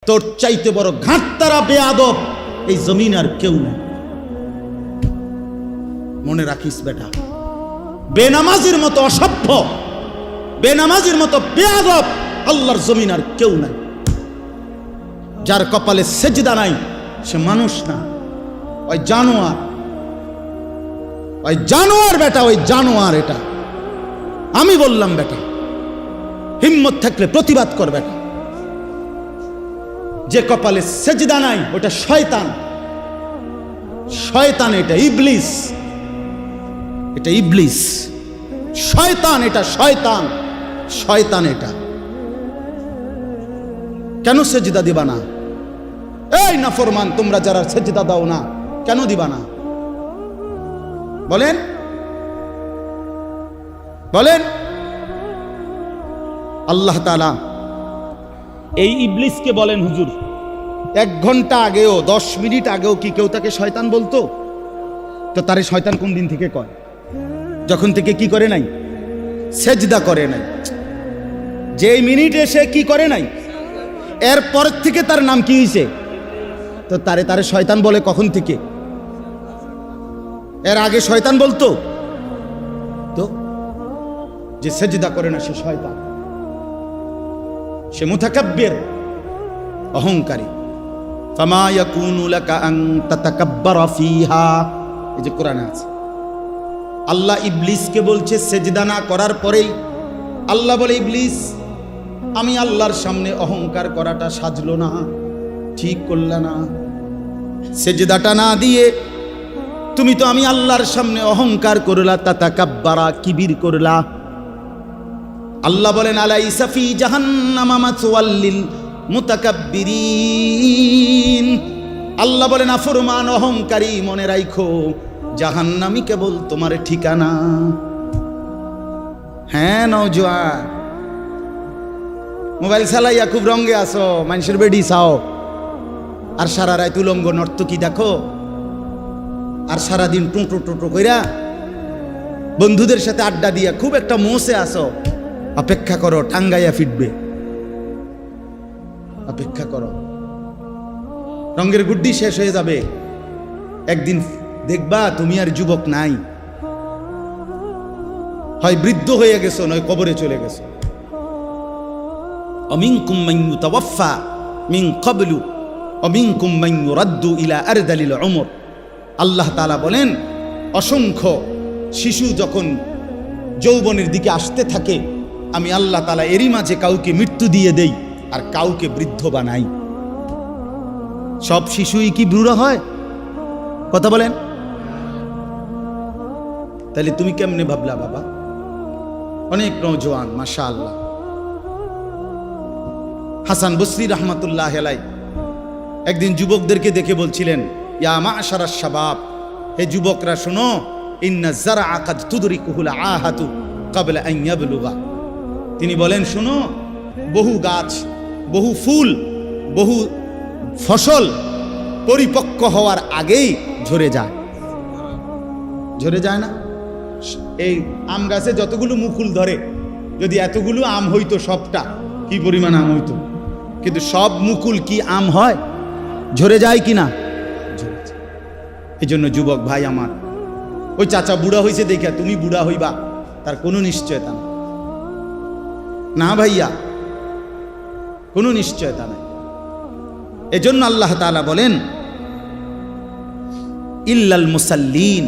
তোর চাইতে বড় ঘাটতারা বেয়াদব এই জমিন আর কেউ নেই। মনে রাখিস বেটা, বেনামাজির মতো অসভ্য, বেনামাজির মতো বেয়াদব আল্লাহর জমিন আর কেউ নাই। যার কপালে সেজদা নাই সে মানুষ না, ওই জানোয়ার, ওই জানোয়ার বেটা, ওই জানোয়ার। এটা আমি বললাম বেটা, হিম্মত থাকলে প্রতিবাদ কর বেটা। যে কপালে সেজদা নাই ওটা শয়তান, শয়তান, এটা ইবলিস, এটা ইবলিস, শয়তান, এটা শয়তান, শয়তান। এটা কেন সেজদা দিবা না? এই নাফরমান, তোমরা যারা সেজদা দাও না কেন দিবা না বলেন, বলেন। আল্লাহ তাআলা এই ইবলিসকে বলেন, হুজুর 1 ঘন্টা আগেও 10 মিনিট আগেও কি কেউ তাকে শয়তান বলতো? তো তারে শয়তান কোন দিন থেকে কয়? যখন থেকে কি করে নাই? সেজদা করে নাই। যেই মিনিটে সে কি করে নাই, এরপর থেকে তার নাম কি হয়েছে? তো তারে শয়তান বলে কখন থেকে? এর আগে শয়তান বলতো? তো যে সেজদা করে না সে শয়তান, সে মুতাকাব্বির, অহংকারী। ফামা ইয়াকুনু লাকা আন তাতাকাব্বারা ফিহা, এই যে কোরআনে আছে। আল্লাহ ইবলিসকে বলছে সেজদা না করার পরেই আল্লাহ বলে, ইবলিস আমি আল্লাহর সামনে অহংকার করাটা সাজলো না, ঠিক করলা না। সেজদাটা না দিয়ে তুমি তো আমি আল্লাহর সামনে অহংকার করলা, তাতাকাব্বারা, কিবির করলা। আল্লাহ বলেন, আলাইসা ফি জাহান্নামা মাসওয়াল লিল মুতাকাব্বিরিন। আল্লাহ বলেন, নাফরমান অহংকারী, মনে রাখো জাহান্নামই কেবল তোমার ঠিকানা। হ্যাঁ নওজোয়ান, মোবাইল চালাইয়া খুব রঙে আসো, মানুষের বেডি চাও, আর সারা রাত উলঙ্গ নর্তকী দেখো, আর সারাদিন টুঁটো টুঁটো কইরা বন্ধুদের সাথে আড্ডা দিয়া খুব একটা মোসে আসো। অপেক্ষা করো, টাঙ্গাইয়া ফিটবে, অপেক্ষা করো। রঙের গুড্ডি শেষ হয়ে যাবে, একদিন দেখবা তুমি আর যুবক নাই, হয় বৃদ্ধ হয়ে গেছো নয় কবরে চলে গেছো। অমিনকুম মান ইউতাওয়াফা মিন ক্বাবলু অমিনকুম মান ইউরাদ্দু ইলা আরদালিল উমর। আল্লাহ তাআলা বলেন, অসংখ্য শিশু যখন যৌবনের দিকে আসতে থাকে, আমি আল্লাহ তাআলা এরই মাঝে কাউকে মৃত্যু দিয়ে দেই আর কাউকে বৃদ্ধ বানাই। সব শিশুই কি বুড়ো হয়? কথা বলেন। তাহলে তুমি কেমনে ভাবলা বাবা? অনেক নওজোয়ান মাশাআল্লাহ। হাসান বসরি রহমাতুল্লাহ আলাইহি একদিন যুবকদেরকে দেখে বলছিলেন, ইয়া মা'শারাশ শাবাব, হে যুবকরা শোনো, ইন্না যারআ কাদ তুদরিকুহুল আহাতু ক্বাবলা আন ইয়াবলুগা। তিনি বলেন, শোনো, বহু গাছ, বহু ফুল, বহু ফসল পরিপক্ক হওয়ার আগেই ঝরে যায়। ঝরে যায় না? এই আম গাছে যতগুলো মুকুল ধরে, যদি এতগুলো আম হইতো সবটা, কি পরিমাণ আম হইতো, কিন্তু সব মুকুল কি আম হয়? ঝরে যায় কি না? এই জন্য যুবক ভাই আমার, ওই চাচা বুড়া হয়েছে দেখা তুমি বুড়া হইবা তার কোনো নিশ্চয়তা নেই। না ভাইয়া, কোনো নিশ্চয়তা নেই। এজন্য আল্লাহ তাআলা বলেন, ইল্লাল মুসাল্লিন।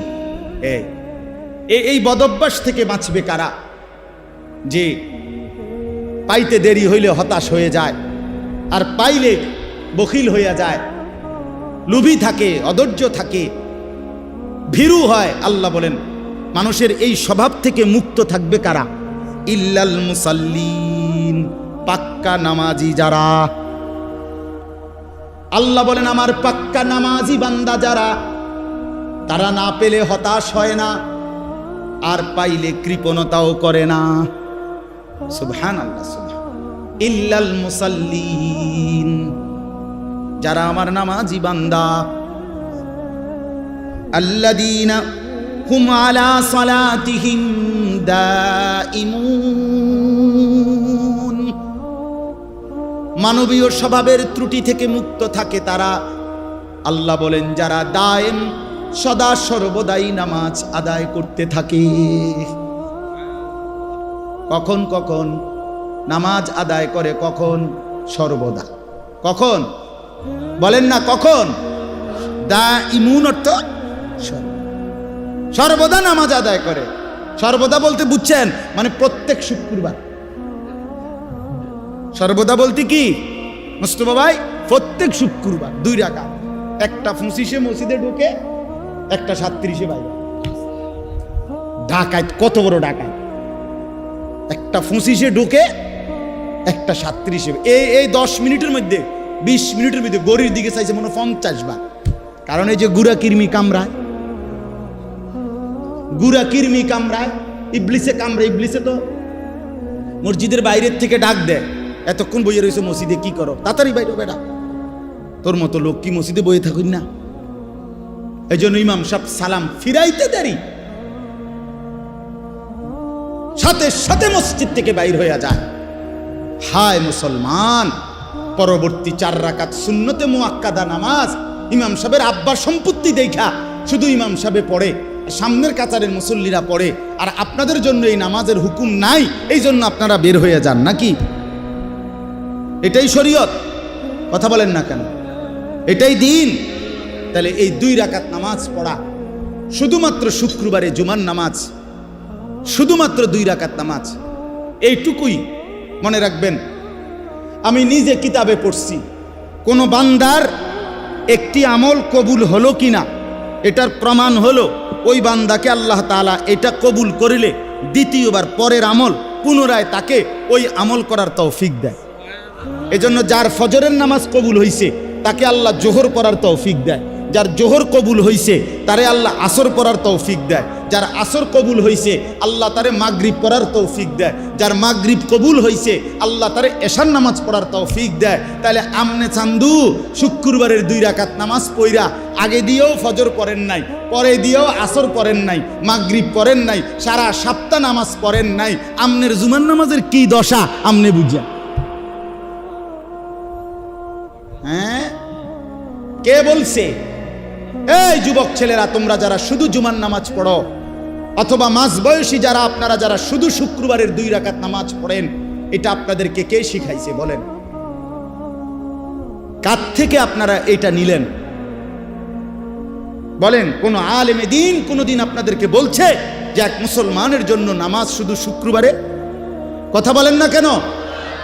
এই বদভ্যাস থেকে বাঁচবে কারা? যে পাইতে দেরি হইলে হতাশ হয়ে যায়, আর পাইলে বখিল হইয়া যায়, লোভী থাকে, অধৈর্য থাকে, ভীরু হয়। আল্লাহ বলেন, মানুষের এই স্বভাব থেকে মুক্ত থাকবে কারা? ইল্লাল মুসাল্লিন, পাক্কা নামাজি যারা। আল্লাহ বলেন, আমার পাক্কা নামাজি বান্দা যারা, তারা না পেলে হতাশ হয় না, আর পাইলে কৃপণতাও করে না। সুবহানাল্লাহ, সুবহানাল্লাহ। ইল্লাল মুসাল্লিন, যারা আমার নামাজি বান্দা। আল্লাযীনা হুম আলা সালাতিহিম দাইমুন, মানবীয় স্বভাবের ত্রুটি থেকে মুক্ত থাকে তারা। আল্লাহ বলেন যারা দায়েম সদা সর্বদাই নামাজ আদায় করতে থাকে। কখন কখন নামাজ আদায় করে? কখন? সর্বদা। কখন বলেন না? কখন? দা ইমুন অর্থ সর্বদা নামাজ আদায় করে। সর্বদা বলতে বুঝছেন মানে প্রত্যেক শুক্রবার। সর্বদা বলতে কি মুস্তফা ভাই? প্রত্যেক শুক্রবার 2 রাকাত, একটা 25-এ মসজিদে ঢুকে, একটা 37-এ বাইরে। ঢাকায় কত বড় ডাকাত! একটা 25-এ ঢুকে, একটা 37-এ। এই 10 মিনিটের মধ্যে 20 মিনিটের মধ্যে গড়ির দিকে চাইছে মনে 50 বার। কারণ এই যে গুড়া কিরমি কামড়ায়, গুড়া কিরমি কামড়ায়, ইবলিসে কামড়ায়। ইবলিসে তো মসজিদের বাইরের থেকে ডাক দেয়, এতক্ষণ বইয়ে রয়েছে মসজিদে, কি করো? তাড়াতাড়ি বাইরে বেটা। তোর মতো লোক কি মসজিদে বইয়ে থাকুন না? এই জন্য ইমাম সাহেব সালাম ফিরাইতে দেরি, সাথে সাথে মসজিদ থেকে বাইর হয়ে যায়। হায় মুসলমান! পরবর্তী 4 রাকাত সুন্নতে মুআক্কাদা নামাজ ইমাম সাহেবের আব্বার সম্পত্তি দেখা শুধু ইমাম সাহেবে পড়ে, সামনের কাতারের মুসল্লিরা পড়ে, আর আপনাদের জন্য এই নামাজের হুকুম নাই, এই জন্য আপনারা বের হয়ে যান নাকি? এটাই শরীয়ত? কথা বলেন না কেন? এটাই দিন? তাহলে এই 2 রাকাত নামাজ পড়া, শুধুমাত্র শুক্রবারে জুমার নামাজ, শুধুমাত্র 2 রাকাত নামাজ, এইটুকুই মনে রাখবেন। আমি নিজে কিতাবে পড়ছি, কোন বান্দার একটি আমল কবুল হলো কিনা এটার প্রমাণ হলো ওই বান্দাকে আল্লাহ তাআলা এটা কবুল করিলে দ্বিতীয়বার পরের আমল পুনরায় তাকে ওই আমল করার তৌফিক দেয়। এজন্য যার ফজরের নামাজ কবুল হইছে তাকে আল্লাহ জোহর পড়ার তৌফিক দেয়, যার জোহর কবুল হইছে তারে আল্লাহ আসর পড়ার তৌফিক দেয়, যার আসর কবুল হইছে আল্লাহ তারে মাগরিব পড়ার তৌফিক দেয়, যার মাগরিব কবুল হইছে আল্লাহ তারে এশার নামাজ পড়ার তৌফিক দেয়। তাহলে আমনে চান্দু শুক্রবারের 2 রাকাত নামাজ পইরা আগে দিয়েও ফজর পড়েন নাই, পরে দিয়েও আসর পড়েন নাই, মাগরিব পড়েন নাই, সারা সপ্তাহ নামাজ পড়েন নাই, আমনের জুমার নামাজের কি দশা আমনে বুঝা? হ্যাঁ, কে বলছে? এই যুবক ছেলেরা, তোমরা যারা শুধু জুমার নামাজ পড়ো, অথবা মাঝ বয়সী যারা, আপনারা যারা শুধু শুক্রবারের 2 রাকাত নামাজ পড়েন, এটা আপনাদেরকে কে শিখাইছে বলেন? কার থেকে আপনারা এটা নিলেন বলেন? কোন আলেমে দিন কোনদিন আপনাদেরকে বলছে যে এক মুসলমানের জন্য নামাজ শুধু শুক্রবারে? কথা বলেন না কেন?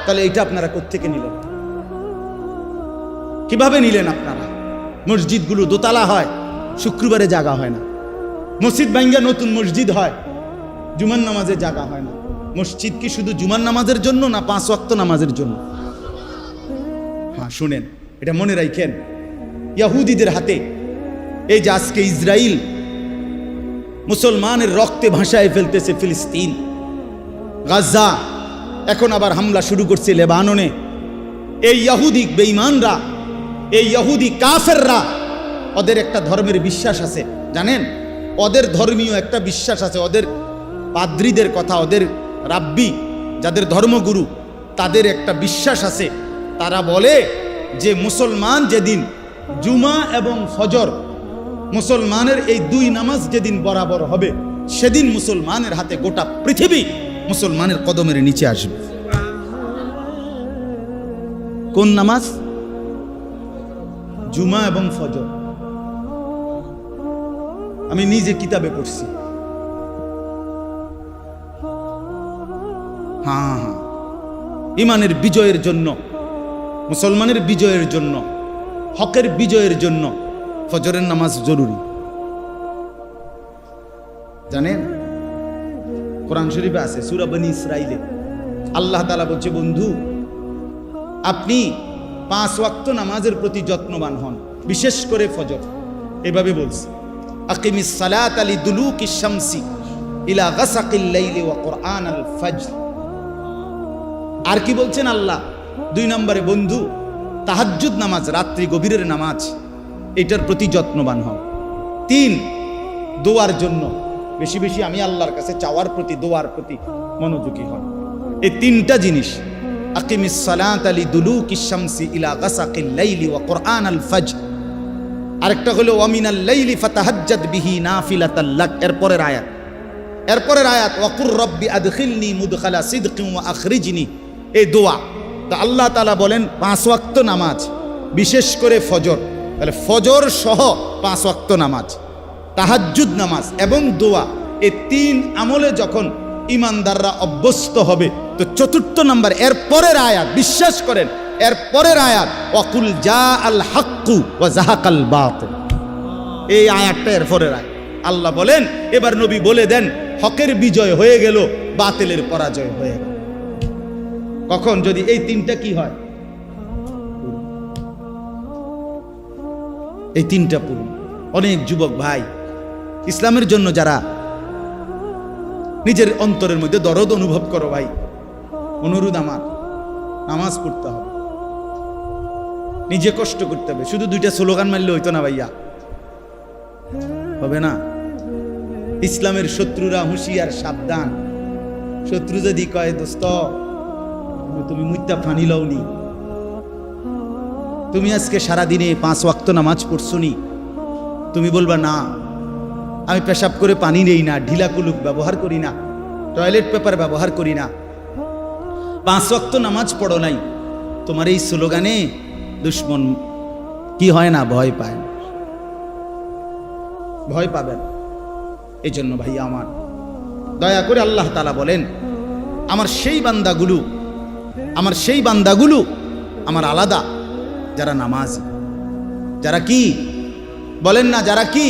তাহলে এটা আপনারা কোত্থেকে নিলেন? কিভাবে নিলেন আপনারা? মসজিদগুলো দোতলা হয়, শুক্রবারে জায়গা হয় না। মসজিদ ভাঙ্গা নতুন মসজিদ হয়, জুমার নামাজে জায়গা হয় না। মসজিদ কি শুধু জুমার নামাজের জন্য না 5 ওয়াক্ত নামাজের জন্য? হ্যাঁ, শুনেন, এটা মনে রাখেন। ইহুদিদের হাতে এই যে আজকে ইসরায়েল মুসলমানের রক্তে ভাসায় ফেলতেছে ফিলিস্তিন, গাজা, এখন আবার হামলা শুরু করছে লেবাননে। এই ইহুদি বেঈমানরা, এই ইহুদি কাফেররা, ওদের একটা ধর্মের বিশ্বাস আছে জানেন? ওদের ধর্মীয় একটা বিশ্বাস আছে। ওদের পাদ্রীদের কথা, ওদের রাব্বি যাদের ধর্মগুরু, তাদের একটা বিশ্বাস আছে। তারা বলে যে মুসলমান যেদিন জুমা এবং ফজর, মুসলমানের এই 2 নামাজ যেদিন বরাবর হবে, সেদিন মুসলমানের হাতে গোটা পৃথিবী মুসলমানের কদমের নিচে আসবে। কোন নামাজ? জুমা এবং ফজর। আমি নিজে কিতাবে পড়ছি। হ্যাঁ, ইমানের বিজয়ের জন্য, মুসলমানের বিজয়ের জন্য, হকের বিজয়ের জন্য ফজরের নামাজ জরুরি। জানেন, কোরআন শরীফে আছে, সূরা বনী ইসরাইলে আল্লাহ তাআলা বলছে, বন্ধু আপনি 5 ওয়াক্ত নামাজের প্রতি যত্নবান হন, বিশেষ করে ফজর। এভাবে বলছে, আকিমিস সালাতা লিদুলুকিশ শামসি ইলা গাসাকিল লাইলি ওয়া কুরআনাল ফাজর। আর কি বলছেন আল্লাহ? 2 নম্বরে, বন্ধু তাহাজ্জুদ নামাজ, রাত্রি গভীরের নামাজ, এটার প্রতি যত্নবান হন। 3, দোয়ার জন্য বেশি বেশি আমি আল্লাহর কাছে চাওয়ার প্রতি, দোয়ার প্রতি মনোযোগী হন। এই 3টা জিনিস আকিমিস সালাতা লিদুলুকিশ শামসি ইলা গাসাকিল লাইলি ওয়া কুরআনাল ফাজর। আরেকটা হলো ওয়া মিনাল লাইলি ফাতাহাজ্জাদ বিহি নাফিলাতাল লাক। এরপরের আয়াত ওয়া কুর রাব্বি আদখিলনি মুদখালা সিদকিন ওয়া আখরিজনি। এই দোয়া তো আল্লাহ তাআলা বলেন 5 ওয়াক্ত নামাজ, বিশেষ করে ফজর, তাহলে ফজর সহ 5 ওয়াক্ত নামাজ, তাহাজ্জুদ নামাজ এবং দোয়া, এই 3 আমলে যখন ইমানদাররা অভ্যস্ত হবে তো 4 নম্বর এরপরের আয়াত, বিশ্বাস করেন এরপরের আয়াত ওয়াকুল জা আল হাক্কু ওয়া জাহাকাল বাতিল। এই আয়াতটা এরপরের আয়াত। আল্লাহ বলেন এবার নবী বলে দেন হকের বিজয় হয়ে গেল, বাতিলের পরাজয় হয়ে গেল। কখন? যদি এই 3টা কি হয়, এই 3টা পূর্ণ। অনেক যুবক ভাই ইসলামের জন্য যারা নিজের অন্তরের মধ্যে দরদ অনুভব করো ভাই, অনুরোধ আমার, নামাজ পড়তে হবে, নিজে কষ্ট করতে হবে। শুধু 2টা স্লোগান মারলে হইতো না ভাইয়া, হবে না। ইসলামের শত্রুরা হুঁশিয়ার, সাবধান। শত্রু যদি কয় দোস্ত তুমি মুইতা ফানি লওনি, তুমি আজকে সারাদিনে 5 ওয়াক্ত নামাজ পড়ছো নি, তুমি বলবা না আমি পেশাব করে পানি নেই না, ঢিলা কুলুক ব্যবহার করি না, টয়লেট পেপার ব্যবহার করি না, 5 ওয়াক্ত নামাজ পড়ো নাই, তোমার এই স্লোগানে দুশ্মন কি হয় না, ভয় পায় না, ভয় পাবেন। এই জন্য ভাইয়া আমার দয়া করে আল্লাহ তাআলা বলেন আমার সেই বান্দাগুলো আমার আলাদা, যারা নামাজি, যারা কি বলেন না, যারা কি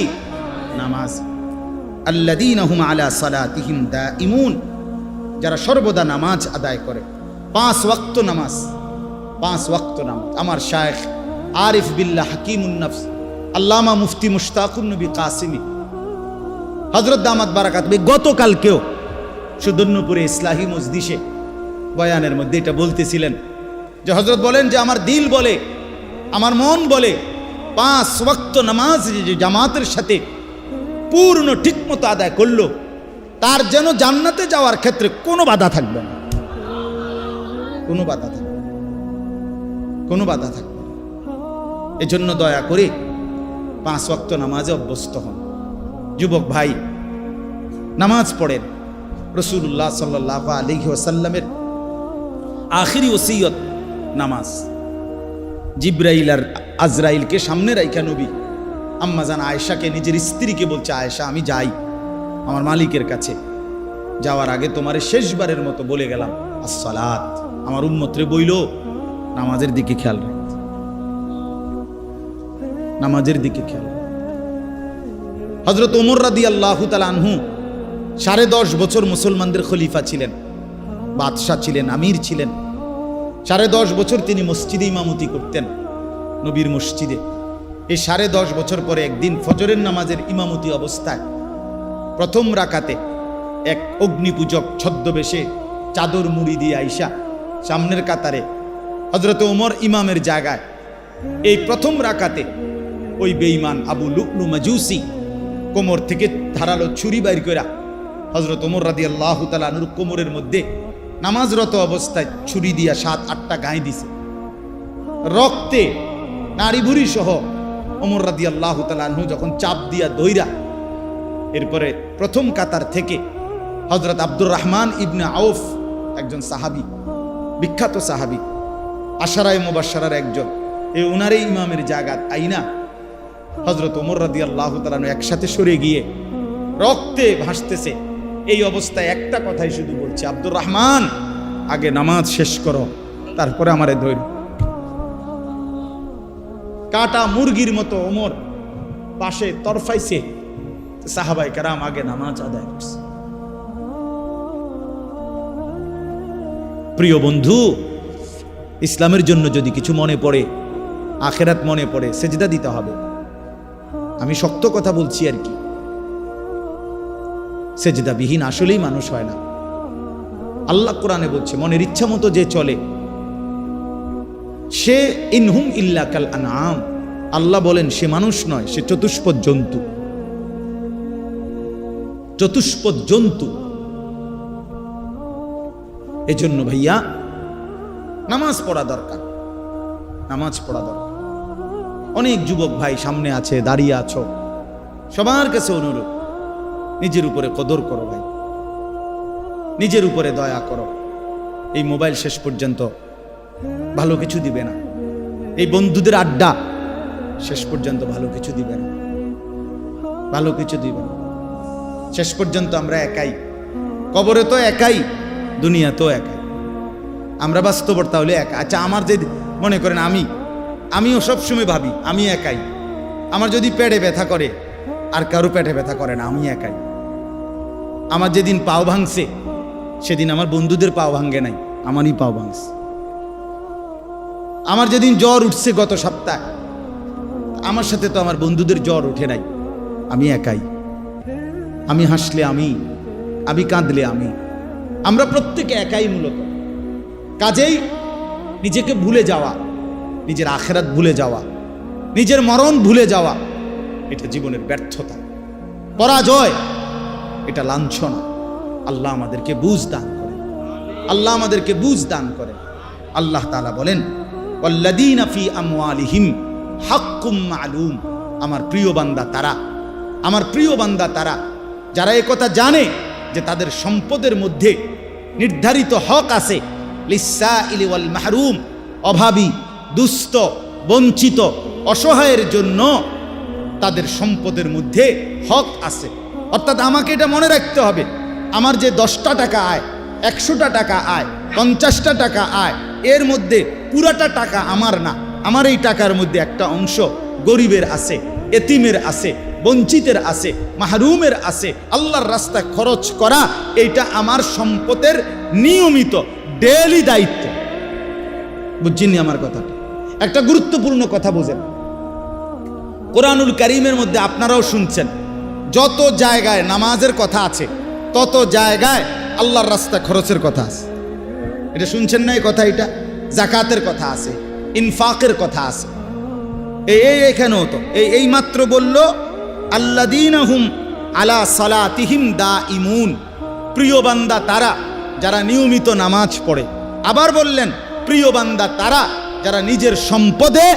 নামাজ, আল্লাযীনা হুম আলা সালাতিহিম দাঈমুন, যারা সর্বদা নামাজ আদায় করে। 5 ওয়াক্ত নামাজ, 5 ওয়াক্ত নামাজ। আমার শায়েখ আরিফ বিল্লাহ হাকিমুন নফস আল্লামা মুফতি মুশতাকুন নবী কাসিমি হযরত দামাত বারাকাত গতকালকেও সুদর্ণপুরে ইসলাহি মজলিসে বয়ানের মধ্যে এটা বলতেছিলেন যে হযরত বলেন যে আমার দিল বলে, আমার মন বলে 5 ওয়াক্ত নামাজ যে জামাতের সাথে পূর্ণ ঠিকমতো আদায় করলো তার যেন জান্নাতে যাওয়ার ক্ষেত্রে কোনো বাধা থাকবে না, কোনো বাধা থাকবে না, কোনো বাধা থাকবে না। এজন্য দয়া করে 5 ওয়াক্ত নামাজে অভ্যস্ত হন। যুবক ভাই নামাজ পড়েন। রাসূলুল্লাহ সাল্লাল্লাহু আলাইহি ওয়াসাল্লামের আখিরি ওসিয়ত নামাজ। জিবরাইল আর আজরাইলকে সামনে রাইখা নবী আম্মা জান আয়েশাকে, নিজের স্ত্রীকে বলছে, আয়েশা আমি যাই আমার মালিকের কাছে, যাওয়ার আগে তোমারে শেষবারের মতো বলে গেলাম আসসালাত। আমার উম্মতরে বইল নামাজের দিকে খেয়াল রাখতে, নামাজের দিকে খেয়াল। হযরত ওমর রাদিয়াল্লাহু তাআলা আনহু 10.5 বছর মুসলমানদের খলিফা ছিলেন, বাদশাহ ছিলেন, আমির ছিলেন। 10.5 বছর তিনি মসজিদে ইমামতি করতেন, নবীর মসজিদে। এই 10.5 বছর পরে একদিন ফজরের নামাজের ইমামতি অবস্থায় প্রথম রাকাতে এক অগ্নিপূজক ছদ্মবেশে চাদর মুড়ি দিয়ে আইসা সামনের কাতারে হযরত ওমর ইমামের জায়গায় এই প্রথম রাকাতে ওই বেঈমান আবু লু'লু মাজুসি কোমর থেকে ধারালো ছুরি বাইর কইরা হযরত ওমর রাদিয়াল্লাহু তাআলা আনহুর কোমরের মধ্যে নামাজরত অবস্থায় ছুরি দিয়া 7-8টা গায়ে দিছে। রক্তে নাড়ি ভুড়ি সহ ওমর রাদিয়াল্লাহু তাআলা আনহু যখন চাপ দিয়া দইরা, এরপরে প্রথম কাতার থেকে হযরত আব্দুর রহমান ইবনে আউফ, একজন সাহাবী, বিখ্যাত সাহাবী, আশারায়ে মুবাশশারার একজন, এই উনারই ইমামের জায়গাত আইনা হযরত ওমর রাদিয়াল্লাহু তাআলা একসাথে সরে গিয়ে রক্তে ভাসতেছে। এই অবস্থায় একটা কথাই শুধু বলছে, আব্দুর রহমান আগে নামাজ শেষ করো, তারপরে আমারে ধৈর্য। কাটা মুরগির মতো ওমর পাশে তরফাইছে, সাহাবায়ে কেরাম আগে নামাজ আদায় করছে। প্রিয় বন্ধু, ইসলামের জন্য যদি কিছু মনে পড়ে, আখেরাত মনে পড়ে, সেজদা দিতে হবে। আমি শক্ত কথা বলছি আর কি, সেজদাবিহীন আসলেই মানুষ হয় না। আল্লাহ কোরআনে বলছে মনের ইচ্ছা মতো যে চলে সে ইনহুম ইল্লা কাল আনআম। আল্লাহ বলেন সে মানুষ নয়, সে চতুষ্পদ জন্তু, চতুষ্পদ জন্তু। এজন্য ভাইয়া নামাজ পড়া দরকার, নামাজ পড়া দরকার। অনেক যুবক ভাই সামনে আছে, দাঁড়িয়ে আছো, সবার কাছে অনুরোধ, নিজের উপরে কদর করো ভাই, নিজের উপরে দয়া করো। এই মোবাইল শেষ পর্যন্ত ভালো কিছু দিবে না, এই বন্ধুদের আড্ডা শেষ পর্যন্ত ভালো কিছু দিবে না, ভালো কিছু দিবে না। শেষ পর্যন্ত আমরা একাই, কবরে তো একাই, দুনিয়া তো একাই। আমরা বাস্তবতা হলে একা। আচ্ছা, আমার যে মনে করেন আমিও সবসময় ভাবি আমি একাই। আমার যদি পেটে ব্যথা করে, আর কারো পেটে ব্যথা করে না, আমি একাই। আমার যেদিন পাও ভাঙছে, সেদিন আমার বন্ধুদের পাও ভাঙে নাই, আমারই পাও ভাঙছে। আমার যেদিন জ্বর উঠছে গত সপ্তাহে, আমার সাথে তো আমার বন্ধুদের জ্বর ওঠে নাই, আমি একাই। আমি হাসলে আমি কাঁদলে আমরা প্রত্যেকে একাই মূলত। কাজেই নিজেকে ভুলে যাওয়া, নিজের আখেরাত ভুলে যাওয়া, নিজের মরণ ভুলে যাওয়া, এটা জীবনের ব্যর্থতা, পরাজয়, এটা লাঞ্ছনা। আল্লাহ আমাদেরকে বুঝ দান করেন, আল্লাহ আমাদেরকে বুঝ দান করেন। আল্লাহ তাআলা বলেন, ওয়াল্লাযীনা ফী আমওয়ালিহিম হাক্কুম মা'লুম। আমার প্রিয় বান্দা তারা, আমার প্রিয় বান্দা তারা যারা একথা জানে যে তাদের সম্পদের মধ্যে নির্ধারিত হক আছে। লিসসাইলি ওয়াল মাহরুম, অভাবী, দুস্থ, বঞ্চিত, অসহায়ের জন্য তাদের সম্পদের মধ্যে হক আছে। অর্থাৎ আমাকে এটা মনে রাখতে হবে, আমার যে 10টা টাকা আয়, 100টা টাকা আয়, 50টা টাকা আয়, এর মধ্যে পুরাটা টাকা আমার না। আমার এই টাকার মধ্যে একটা অংশ গরিবের আছে, এতিমের আছে, বঞ্চিতের আছে, মাহরুমের আছে। আল্লাহর রাস্তায় খরচ করা এইটা আমার সম্পদের নিয়মিত ডেইলি দায়িত্ব। বুঝছেননি আমার কথাটা? একটা গুরুত্বপূর্ণ কথা বোঝেন, কোরআনুল কারীমের মধ্যে আপনারাও শুনছেন, যত জায়গায় নামাজের কথা আছে তত জায়গায় আল্লাহর রাস্তায় খরচের কথা আছে। এটা শুনছেন না এই কথা? এটা যাকাতের কথা আছে, ইনফাকের কথা আছে। এখানেও তো এই মাত্র বলল আল্লাযীনা হুম আলা সালাতিহিম দাঈমুন, প্রিয় বান্দা তারা যারা নিয়মিত নামাজ পড়ে। আবার বললেন প্রিয় বান্দা তারা যারা নিজের সম্পদে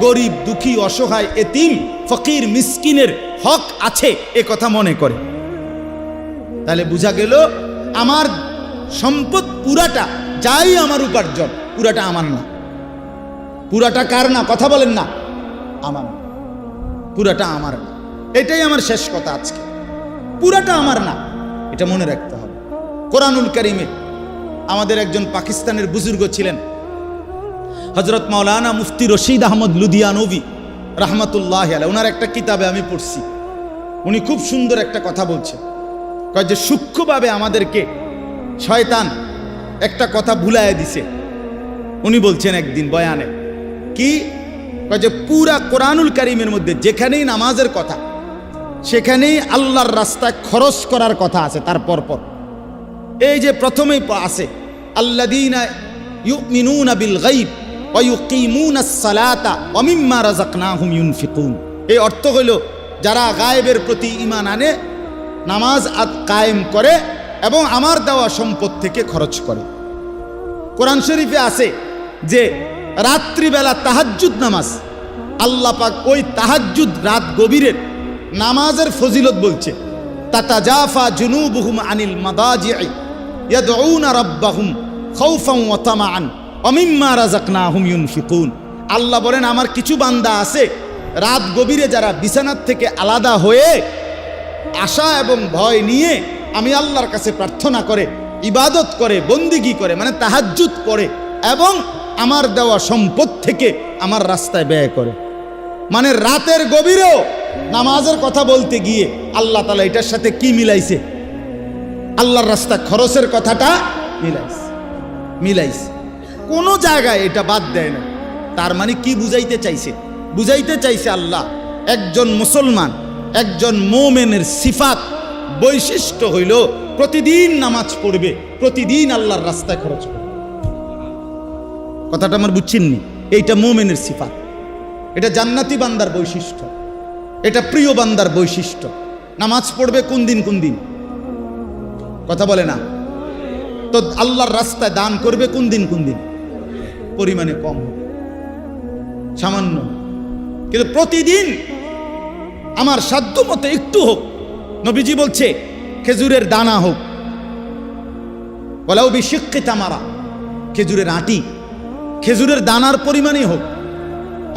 গরিব, দুঃখী, অসহায়, এতিম, ফকির, মিসকিনের হক আছে এ কথা মনে করে। তাহলে বোঝা গেল আমার সম্পদ পুরাটা, যাই আমার উপার্জন, পুরাটা আমার না। পুরাটা কার না? কথা বলেন না। আমার না, পুরাটা আমার না। এটাই আমার শেষ কথা আজকে, পুরাটা আমার না, এটা মনে রাখতে হবে। কোরআনুল কারীমে আমাদের একজন পাকিস্তানের বুজুর্গ ছিলেন, হযরত মাওলানা মুফতি রশিদ আহমদ লুধিয়ানভী রাহমাতুল্লাহ আলাইহি। ওনার একটা কিতাবে আমি পড়ছি, উনি খুব সুন্দর একটা কথা বলছেন, কয় যে সূক্ষ্মভাবে আমাদেরকে শয়তান একটা কথা ভুলাইয়া দিছে। উনি বলছেন একদিন বয়ানে, কি কয় যে পুরা কোরআনুল কারীমের মধ্যে যেখানেই নামাজের কথা, সেখানেই আল্লাহর রাস্তায় খরচ করার কথা আছে। তার পরপর এই যে প্রথমেই আছে আল্লাযীনা ইউমিনুনা বিল গায়ব ওয়া ইউকিমুনাস সালাতা ওয়া মিম্মা রাযাকনাহুম ইউনফিকুন। এই অর্থ হইল যারা গায়েবের প্রতি ঈমান আনে, নামাজ কায়েম করে এবং আমার দেওয়া সম্পদ থেকে খরচ করে। কোরআন শরীফে আছে যে রাত্রিবেলা তাহাজ্জুদ নামাজ, আল্লাহ পাক ওই তাহাজ্জুদ রাত গভীরের নামাজের ফজিলত বলছে, তাতাজাফা জুনুবুহুম আনিল মাদাজি'i ইয়াদউনা রাব্বাহুম খাউফান ওয়া তামাআন ওয়া মিম্মা রাযাকনাহুম ইউনফিকুন। আল্লাহ বলেন আমার কিছু বান্দা আছে রাত গভীরে যারা বিছানার থেকে আলাদা হয়ে আশা এবং ভয় নিয়ে আমি আল্লাহর কাছে প্রার্থনা করে, ইবাদত করে, বন্দিগি করে, মানে তাহাজ্জুদ পড়ে এবং আমার দেওয়া সম্পদ থেকে আমার রাস্তায় ব্যয় করে। মানে রাতের গভীরেও নামাজের কথা বলতে গিয়ে আল্লাহ তাআলা এটার সাথে কি মিলাইছে? আল্লাহর রাস্তা খরচের কথাটা মিলাইছে। কোন জায়গায় এটা বাদ দেয় না। তার মানে কি বুঝাইতে চাইছে? বুঝাইতে চাইছে আল্লাহ একজন মুসলমান, একজন মুমিনের সিফাত, বৈশিষ্ট্য হইল প্রতিদিন নামাজ পড়বে, প্রতিদিন আল্লাহর রাস্তায় খরচ করবে। কথাটা আমার বুঝছেননি? এইটা মুমিনের সিফাত, এটা জান্নাতি বান্দার বৈশিষ্ট্য, এটা প্রিয় বান্দার বৈশিষ্ট্য। নামাজ পড়বে কোন দিন কোন দিন? কথা বলে না তো। আল্লাহর রাস্তায় দান করবে কোন দিন কোন দিন? পরিমাণে কম হোক, সামান্য, কিন্তু প্রতিদিন আমার সাধ্য মতো একটু হোক। নবীজি বলছে খেজুরের দানা হোক, ওয়ালাউ বিশিক্কি তামারা, খেজুরের আটি, খেজুরের দানার পরিমাণে হোক,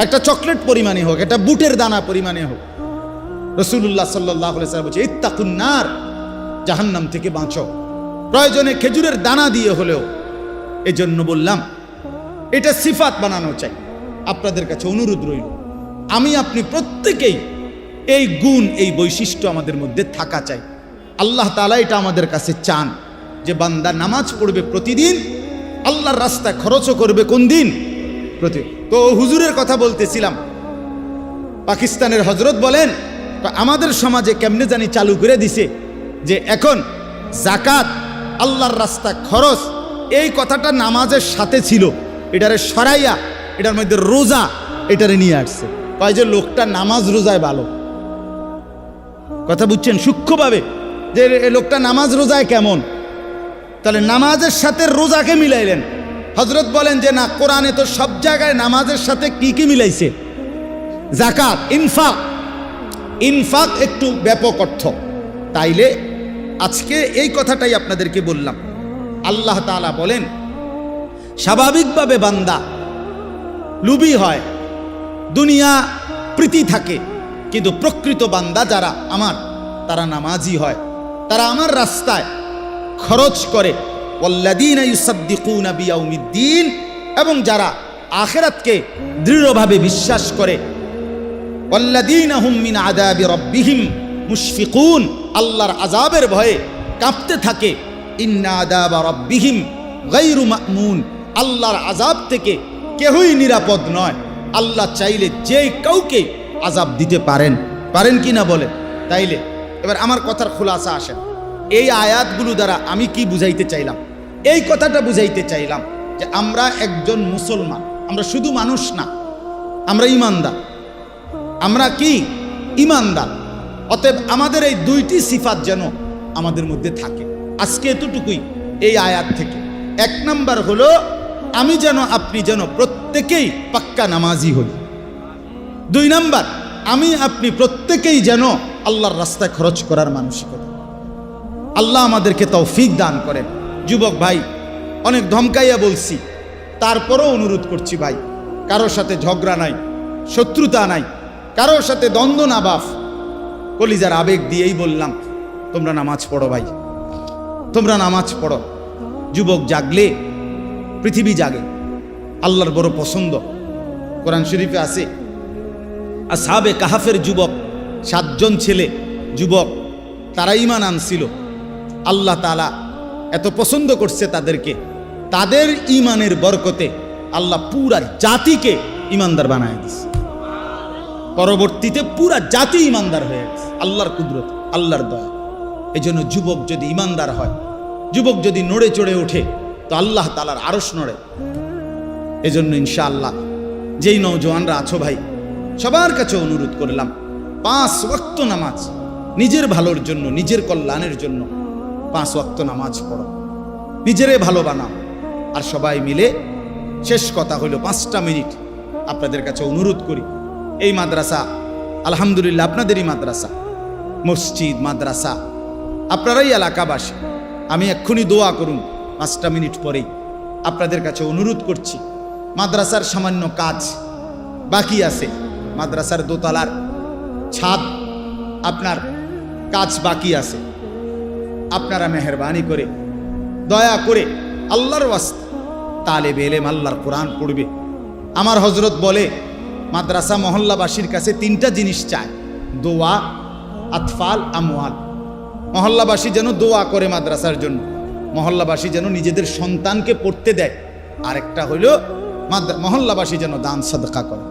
একটা চকলেট পরিমাণে হোক, একটা বুটের দানা পরিমাণে হোক। রাসূলুল্লাহ সাল্লাল্লাহু আলাইহি ওয়াসাল্লাম বলছে ইত্তাকুন নার, জাহান্নাম থেকে বাঁচো, প্রয়োজনে খেজুরের দানা দিয়ে হলেও। এজন্য বললাম এটা সিফাত বানানো চাই। আপনাদের কাছে অনুরোধ রইল, আমি আপনি প্রত্যেকেই এই গুণ, এই বৈশিষ্ট্য আমাদের মধ্যে থাকা চাই। আল্লাহ তাআলা এটা আমাদের কাছে চান যে বান্দা নামাজ পড়বে প্রতিদিন, আল্লাহর রাস্তায় খরচও করবে কোন দিন? তো হুজুরের কথা বলতেছিলাম, পাকিস্তানের হজরত বলেন আমাদের সমাজে কেমনে জানি চালু করে দিছে যে এখন যাকাত আল্লাহর রাস্তায় খরচ, এই কথাটা নামাজের সাথে ছিল, এটারে সরাইয়া এটার মধ্যে রোজা এটারে নিয়ে আসছে। কয় যে লোকটা নামাজ রোজায় ভালো। কথা বুঝছেন সূক্ষ্মভাবে, যে লোকটা নামাজ রোজায় কেমন? তাহলে নামাজের সাথে রোজাকে মিলাইলেন। হযরত বলেন যে না, কোরআনে তো সব জায়গায় নামাজের সাথে কি কি মিলাইছে? যাকাত, ইনফাক। ইনফাক একটু ব্যাপক অর্থ। তাইলে আজকে এই কথাটাই আপনাদেরকে বললাম। আল্লাহ তাআলা বলেন স্বাভাবিকভাবে বান্দা লুবি হয়, দুনিয়া প্রীতি থাকে, কিন্তু প্রকৃত বান্দা যারা আমার, তারা নামাজি হয়, তারা আমার রাস্তায় খরচ করে। ওয়াল্লাযীনা ইউসাদ্দিকুনা বিয়াউমিদ্দিন, এবং যারা আখিরাতকে দৃঢ়ভাবে বিশ্বাস করে। ওয়াল্লাযীনা হুম মিন আযাবি রাব্বিহিম মুশফিকুন, আল্লাহর আযাবের ভয়ে কাঁপতে থাকে। ইন্না আযাবা রাব্বিহিম গায়রু মা'মুন, আল্লাহর আযাব থেকে কেউই নিরাপদ নয়। আল্লাহ চাইলে যে কাউকে আযাব দিতে পারেন, পারেন কি না বলেন? তাইলে এবার আমার কথার খুলাসা আসেন। এই আয়াতগুলো দ্বারা আমি কি বুঝাইতে চাইলাম? এই কথাটা বুঝাইতে চাইলাম যে আমরা একজন মুসলমান, আমরা শুধু মানুষ না, আমরা ঈমানদার। আমরা কি? ঈমানদার। অতএব আমাদের এই দুইটি সিফাত যেন আমাদের মধ্যে থাকে। আজকে এতটুকুই এই আয়াত থেকে। এক নাম্বার হলো আমি যেন, আপনি যেন প্রত্যেকেই পাক্কা নামাজি হই। দুই নাম্বার, আমি আপনি প্রত্যেকেই যেন আল্লাহর রাস্তায় খরচ করার মানসিকতা। আল্লাহ আমাদেরকে তৌফিক দান করেন। যুবক ভাই, অনেক ধমকাইয়া বলছি, তারপরও অনুরোধ করছি ভাই, কারোর সাথে ঝগড়া নাই, শত্রুতা নাই, কারোর সাথে দ্বন্দ্ব না বাফ, কলিজার আবেগ দিয়েই বললাম তোমরা নামাজ পড়ো ভাই, তোমরা নামাজ পড়ো। যুবক জাগলে পৃথিবী জাগে। আল্লাহর বড় পছন্দ। কোরআন শরীফে আছে আসহাবে কাহাফের যুবক, 7 জন ছেলে যুবক, তারা ঈমান আনছিল। আল্লাহ তাআলা এত পছন্দ করছে তাদেরকে, তাদের ঈমানের বরকতে আল্লাহ পুরা জাতিকে ঈমানদার বানায় দিয়েছে। পরবর্তীতে পুরা জাতি ঈমানদার হয়ে গেছে আল্লাহর কুদরত, আল্লাহর দয়া। এই জন্য যুবক যদি ঈমানদার হয়, যুবক যদি নড়ে চড়ে ওঠে, তো আল্লাহ তাআলার আরশ নড়ে। এজন্য ইনশাআল্লাহ যেই নওজোয়ানরা আছো ভাই, সবার কাছে অনুরোধ করলাম 5 ওয়াক্ত নামাজ, নিজের ভালোর জন্য, নিজের কল্যাণের জন্য 5 ওয়াক্ত নামাজ পড়ো, নিজেরে ভালো বানাও। আর সবাই মিলে, শেষ কথা হলো 5টা মিনিট আপনাদের কাছে অনুরোধ করি। এই মাদ্রাসা আলহামদুলিল্লাহ আপনাদেরই মাদ্রাসা, মসজিদ মাদ্রাসা, আপনারাই এলাকাবাসী। আমি এক্ষুনি দোয়া করুন 5টা মিনিট পরেই। আপনাদের কাছে অনুরোধ করছি, মাদ্রাসার সামান্য কাজ বাকি আছে, মাদ্রাসার দোতলার ছাদ আপনার কাজ বাকি আছে। আপনারা মেহেরবানি করে, দয়া করে আল্লাহর ওয়াস্তে তালেবে ইলম আল্লাহর কোরআন পড়বে। আমার হযরত বলে মাদ্রাসা মহল্লাবাসীর কাছে 3টা জিনিস চায়, দোয়া, আতফাল, আমওয়াল। মহল্লাবাসী যেন দোয়া করে মাদ্রাসার জন্য, মহল্লাবাসী যেন নিজেদের সন্তানকে পড়তে দেয়, আরেকটা হইল মহল্লাবাসী যেন দান সাদকা করে।